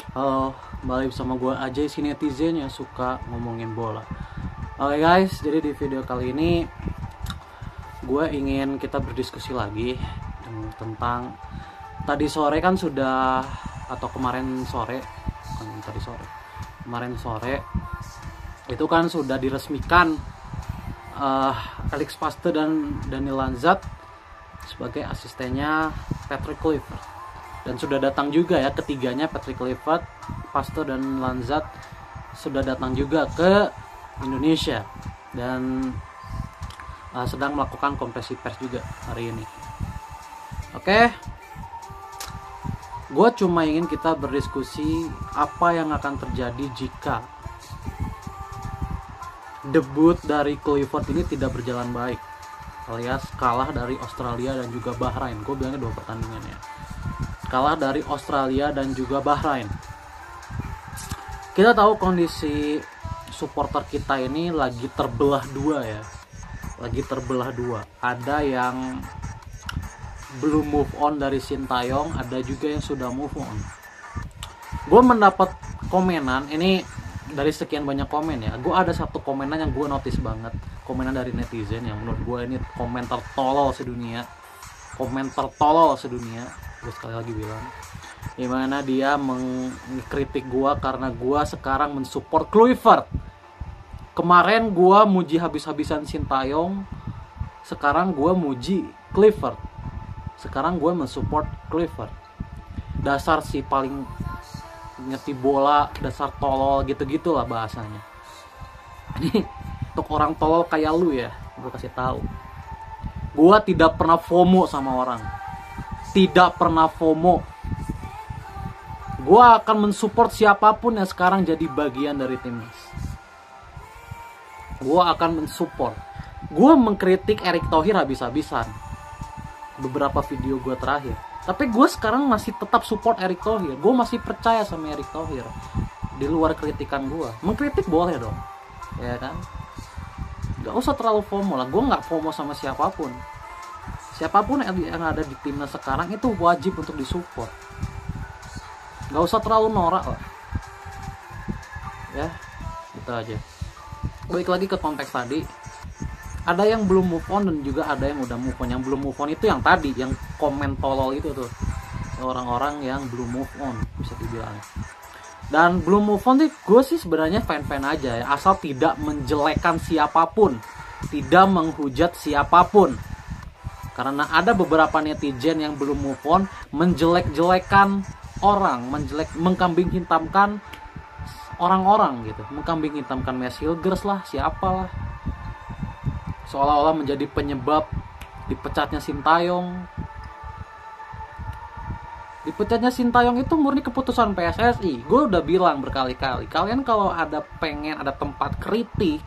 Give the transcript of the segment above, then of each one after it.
Halo, balik bersama gue Ajay, si netizen yang suka ngomongin bola. Oke guys, jadi di video kali ini gue ingin kita berdiskusi lagi tentang tadi sore kan sudah, atau kemarin sore itu kan sudah diresmikan Alex Pastoor dan Daniel Lanzat sebagai asistennya Patrick Kluivert. Dan sudah datang juga ya ketiganya, Patrick Kluivert, Pastoor dan Lanzat sudah datang juga ke Indonesia dan sedang melakukan konferensi pers juga hari ini. Oke, gue cuma ingin kita berdiskusi apa yang akan terjadi jika debut dari Kluivert ini tidak berjalan baik, alias kalah dari Australia dan juga Bahrain. Gue bilangnya 2 pertandingan ya, kalah dari Australia dan juga Bahrain. Kita tahu kondisi supporter kita ini lagi terbelah dua ya, lagi terbelah dua. Ada yang belum move on dari Sintayong, ada juga yang sudah move on. Gue mendapat komenan ini dari sekian banyak komen ya. Gue ada satu komenan yang gue notice banget, komenan dari netizen yang menurut gue ini komentar tolol sedunia, komentar tolol sedunia. Gue sekali lagi bilang, dimana dia mengkritik gue karena gue sekarang mensupport Kluivert. Kemarin gue muji habis-habisan Sintayong, sekarang gue muji Kluivert. Sekarang gue mensupport Kluivert. Dasar si paling ngerti bola, dasar tolol gitu-gitulah bahasanya. Ini untuk orang tolol kayak lu ya, gue kasih tahu. Gue tidak pernah FOMO sama orang. Tidak pernah FOMO. Gue akan mensupport siapapun yang sekarang jadi bagian dari timnas. Gue akan mensupport. Gue mengkritik Erick Thohir habis-habisan beberapa video gue terakhir, tapi gue sekarang masih tetap support Erick Thohir. Gue masih percaya sama Erick Thohir. Di luar kritikan gue, mengkritik boleh dong, ya kan? Gak usah terlalu FOMO lah. Gue gak FOMO sama siapapun. Siapapun yang ada di timnas sekarang itu wajib untuk disupport. Gak usah terlalu norak lah. Ya, gitu aja. Balik lagi ke konteks tadi. Ada yang belum move on dan juga ada yang udah move on. Yang belum move on itu yang tadi, yang komen tolol itu tuh. Orang-orang yang belum move on, bisa dibilang. Dan belum move on sih, gue sih sebenarnya fan-fan aja ya. Asal tidak menjelekan siapapun, tidak menghujat siapapun. Karena ada beberapa netizen yang belum move on, menjelek-jelekan orang, mengkambing hitamkan orang-orang gitu, mengkambing hitamkan Messi Hilgers lah, siapalah, seolah-olah menjadi penyebab dipecatnya Sintayong. Dipecatnya Sintayong itu murni keputusan PSSI. Gue udah bilang berkali-kali, kalian kalau ada pengen ada tempat kritik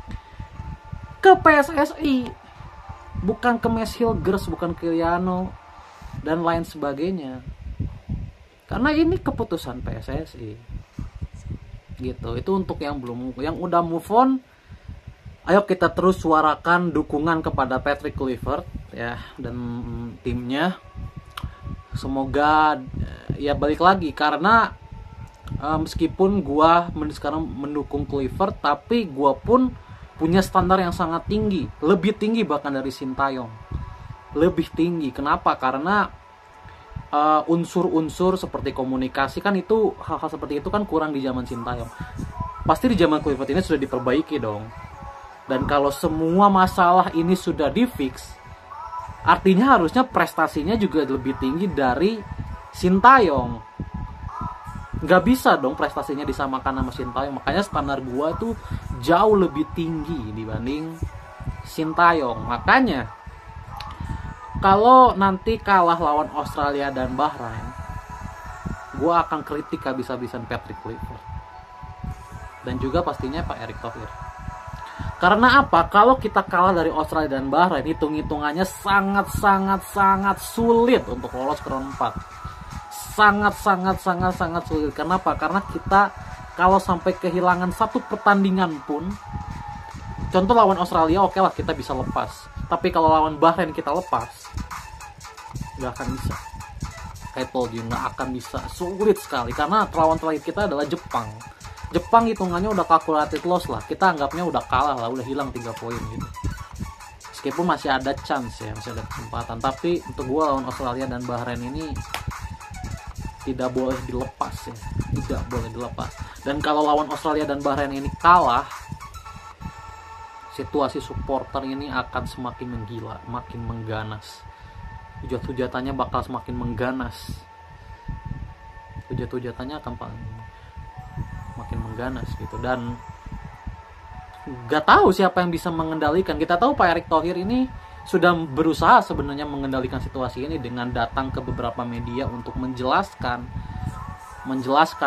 ke PSSI, bukan ke Messi Hilgers, bukan ke Liano dan lain sebagainya. Karena ini keputusan PSSI. Gitu. Itu untuk yang belum, yang udah move on, ayo kita terus suarakan dukungan kepada Patrick Kluivert ya dan timnya. Semoga ya balik lagi, karena meskipun gua sekarang mendukung Kluivert, tapi gua pun punya standar yang sangat tinggi, lebih tinggi bahkan dari Sintayong, lebih tinggi. Kenapa? Karena unsur-unsur seperti komunikasi kan itu, hal-hal seperti itu kan kurang di zaman Sintayong. Pasti di zaman Kluivert ini sudah diperbaiki dong. Dan kalau semua masalah ini sudah difix, artinya harusnya prestasinya juga lebih tinggi dari Sintayong. Nggak bisa dong prestasinya disamakan sama Sintayong. Makanya standar gua tuh jauh lebih tinggi dibanding Sintayong. Makanya kalau nanti kalah lawan Australia dan Bahrain, gua akan kritik habis-habisan Patrick Kluivert dan juga pastinya Pak Erick Thohir. Karena apa? Kalau kita kalah dari Australia dan Bahrain, hitung-hitungannya sangat sulit untuk lolos ke round 4. Sangat sulit. Kenapa? Karena kita kalau sampai kehilangan satu pertandingan pun, contoh lawan Australia, oke lah kita bisa lepas. Tapi kalau lawan Bahrain kita lepas, nggak akan bisa. I told you nggak akan bisa, sulit sekali karena lawan terakhir kita adalah Jepang. Jepang hitungannya udah calculated loss lah, kita anggapnya udah kalah lah, udah hilang 3 poin gitu. Meskipun masih ada chance ya, masih ada kesempatan, tapi untuk gue lawan Australia dan Bahrain ini tidak boleh dilepas ya, tidak boleh dilepas. Dan kalau lawan Australia dan Bahrain ini kalah, situasi supporter ini akan semakin menggila, makin mengganas. Hujat-hujatannya bakal semakin mengganas. Hujat-hujatannya akan makin mengganas gitu. Dan gak tahu siapa yang bisa mengendalikan. Kita tahu Pak Erick Thohir ini sudah berusaha sebenarnya mengendalikan situasi ini dengan datang ke beberapa media untuk menjelaskan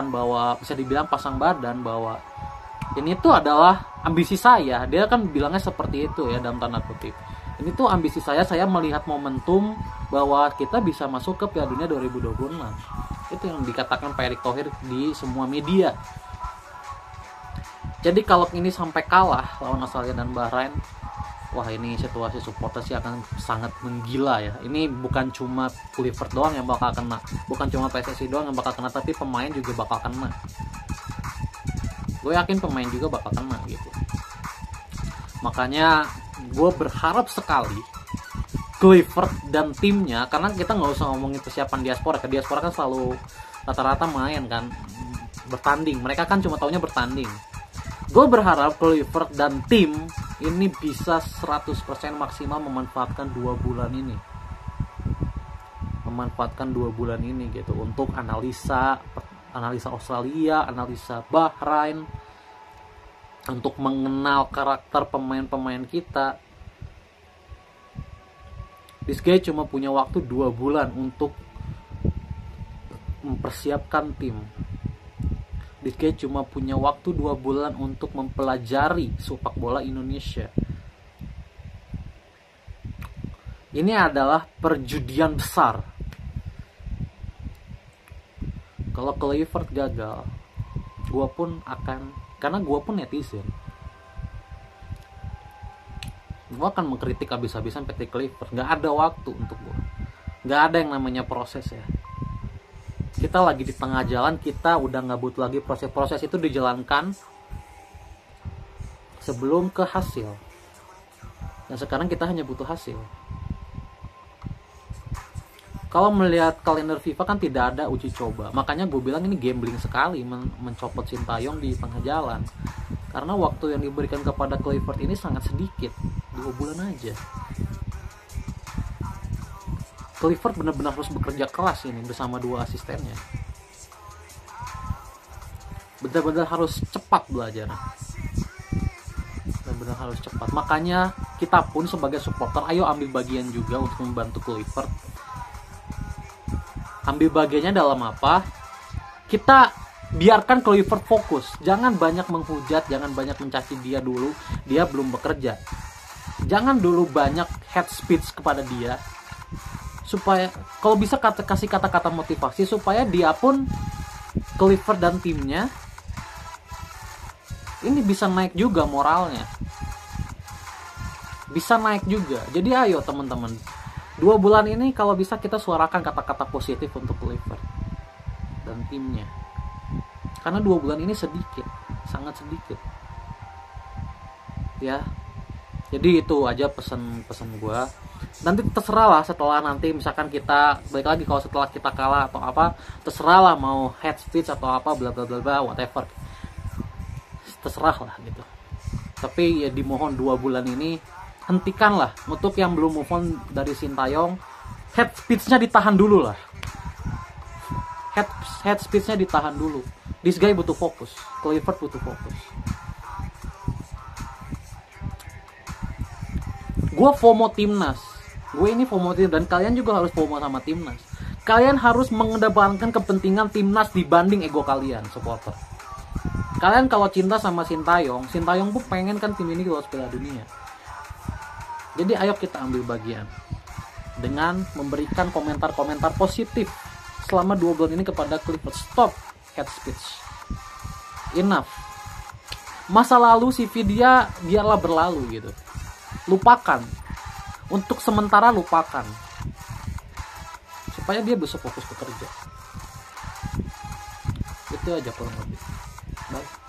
bahwa bisa dibilang pasang badan bahwa ini tuh adalah ambisi saya. Dia kan bilangnya seperti itu ya, dalam tanda kutip. Ini tuh ambisi saya melihat momentum bahwa kita bisa masuk ke Piala Dunia 2026. Itu yang dikatakan Pak Erick Thohir di semua media. Jadi kalau ini sampai kalah lawan Australia dan Bahrain, wah ini situasi supporter sih akan sangat menggila ya. Ini bukan cuma Kluivert doang yang bakal kena, bukan cuma PSSI doang yang bakal kena, tapi pemain juga bakal kena. Gue yakin pemain juga bakal kena gitu. Makanya gue berharap sekali Kluivert dan timnya, karena kita nggak usah ngomongin persiapan diaspora, ke diaspora kan selalu rata-rata main kan, bertanding. Mereka kan cuma taunya bertanding. Gue berharap Kluivert dan tim ini bisa 100% maksimal memanfaatkan 2 bulan ini. Memanfaatkan 2 bulan ini gitu untuk analisa Australia, analisa Bahrain, untuk mengenal karakter pemain-pemain kita. This guy cuma punya waktu 2 bulan untuk mempersiapkan tim. This guy cuma punya waktu 2 bulan untuk mempelajari sepak bola Indonesia. Ini adalah perjudian besar. Kalau Kluivert gagal, gue pun akan, karena gue pun netizen, gue akan mengkritik habis-habisan PT Kluivert. Gak ada waktu untuk gue, gak ada yang namanya proses ya. Kita lagi di tengah jalan, kita udah gak butuh lagi proses itu dijalankan sebelum ke hasil. Dan sekarang kita hanya butuh hasil. Kalau melihat kalender FIFA kan tidak ada uji coba. Makanya gue bilang ini gambling sekali mencopot Sintayong di tengah jalan. Karena waktu yang diberikan kepada Kluivert ini sangat sedikit, 2 bulan aja. Kluivert benar-benar harus bekerja keras ini bersama 2 asistennya. Benar-benar harus cepat belajar. Benar-benar harus cepat. Makanya kita pun sebagai supporter, ayo ambil bagian juga untuk membantu Kluivert. Ambil bagiannya dalam apa? Kita biarkan Kluivert fokus. Jangan banyak menghujat, jangan banyak mencaci dia dulu. Dia belum bekerja. Jangan dulu banyak head speech kepada dia. Supaya kalau bisa kasih kata-kata motivasi supaya dia pun, Kluivert dan timnya ini bisa naik juga moralnya, bisa naik juga. Jadi ayo teman-teman, 2 bulan ini kalau bisa kita suarakan kata-kata positif untuk Kluivert dan timnya, karena 2 bulan ini sedikit, sangat sedikit ya. Jadi itu aja pesan gue. Nanti terserah lah setelah nanti misalkan kita balik lagi, kalau setelah kita kalah atau apa, terserah lah mau head speech atau apa bla bla bla bla whatever, terserah lah gitu. Tapi ya dimohon 2 bulan ini hentikanlah. Untuk yang belum move on dari Sintayong, head speech-nya ditahan dulu lah. Head speech-nya ditahan dulu. This guy butuh fokus, Kluivert butuh fokus. Gue FOMO timnas. Gue ini FOMO timnas, dan kalian juga harus FOMO sama timnas. Kalian harus mengedepankan kepentingan timnas dibanding ego kalian, supporter. Kalian kalau cinta sama Sintayong pun pengen kan tim ini lolos Piala Dunia. Jadi ayo kita ambil bagian dengan memberikan komentar-komentar positif selama 2 bulan ini kepada Kluivert. Stop head speech. Enough. Masa lalu CV dia biarlah berlalu gitu. Lupakan. Untuk sementara lupakan. supaya dia bisa fokus bekerja. Itu aja kurang lebih. Bye.